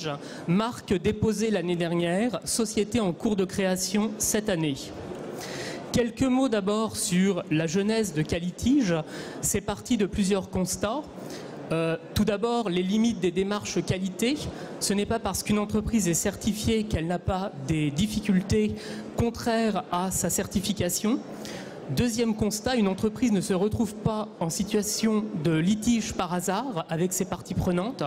Litige, marque déposée l'année dernière, société en cours de création cette année. Quelques mots d'abord sur la genèse de Qualitige. C'est parti de plusieurs constats. Tout d'abord, les limites des démarches qualité. Ce n'est pas parce qu'une entreprise est certifiée qu'elle n'a pas des difficultés contraires à sa certification. Deuxième constat, une entreprise ne se retrouve pas en situation de litige par hasard avec ses parties prenantes.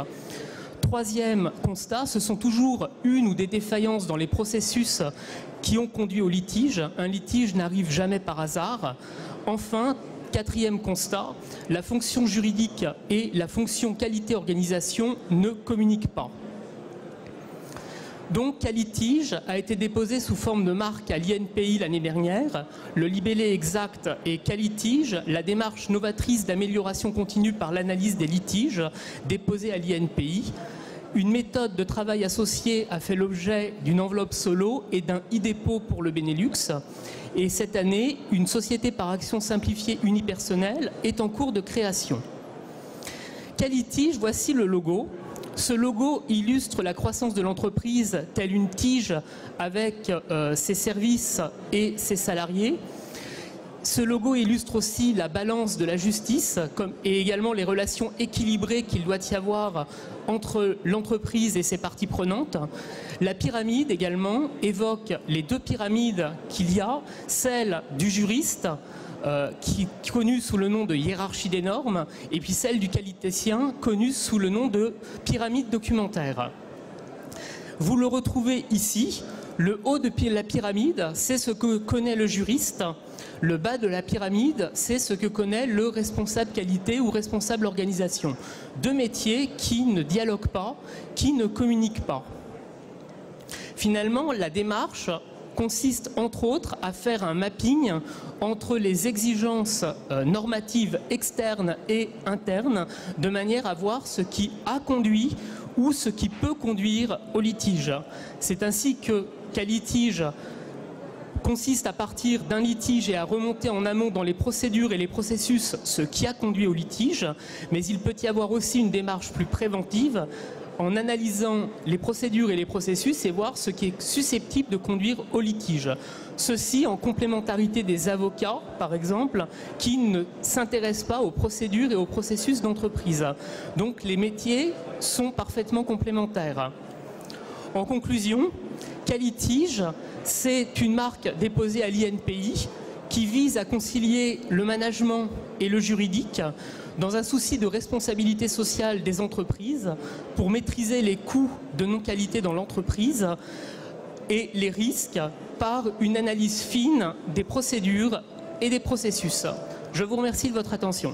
Troisième constat, ce sont toujours une ou des défaillances dans les processus qui ont conduit au litige. Un litige n'arrive jamais par hasard. Enfin, quatrième constat, la fonction juridique et la fonction qualité-organisation ne communiquent pas. Donc, Qualitige a été déposé sous forme de marque à l'INPI l'année dernière. Le libellé exact est Qualitige, la démarche novatrice d'amélioration continue par l'analyse des litiges, déposée à l'INPI. Une méthode de travail associée a fait l'objet d'une enveloppe solo et d'un e-dépôt pour le Benelux. Et cette année, une société par action simplifiée unipersonnelle est en cours de création. Qualitige, voici le logo. Ce logo illustre la croissance de l'entreprise telle une tige avec ses services et ses salariés. Ce logo illustre aussi la balance de la justice et également les relations équilibrées qu'il doit y avoir entre l'entreprise et ses parties prenantes. La pyramide également évoque les deux pyramides qu'il y a, celle du juriste, qui est connue sous le nom de hiérarchie des normes, et puis celle du qualiticien, connue sous le nom de pyramide documentaire. Vous le retrouvez ici. Le haut de la pyramide, c'est ce que connaît le juriste. Le bas de la pyramide, c'est ce que connaît le responsable qualité ou responsable organisation. Deux métiers qui ne dialoguent pas, qui ne communiquent pas. Finalement, la démarche consiste entre autres à faire un mapping entre les exigences normatives externes et internes de manière à voir ce qui a conduit ou ce qui peut conduire au litige. C'est ainsi que Qualitige consiste à partir d'un litige et à remonter en amont dans les procédures et les processus ce qui a conduit au litige, mais il peut y avoir aussi une démarche plus préventive en analysant les procédures et les processus et voir ce qui est susceptible de conduire au litige. Ceci en complémentarité des avocats, par exemple, qui ne s'intéressent pas aux procédures et aux processus d'entreprise. Donc les métiers sont parfaitement complémentaires. En conclusion, Qualitige, c'est une marque déposée à l'INPI qui vise à concilier le management et le juridique dans un souci de responsabilité sociale des entreprises pour maîtriser les coûts de non-qualité dans l'entreprise et les risques par une analyse fine des procédures et des processus. Je vous remercie de votre attention.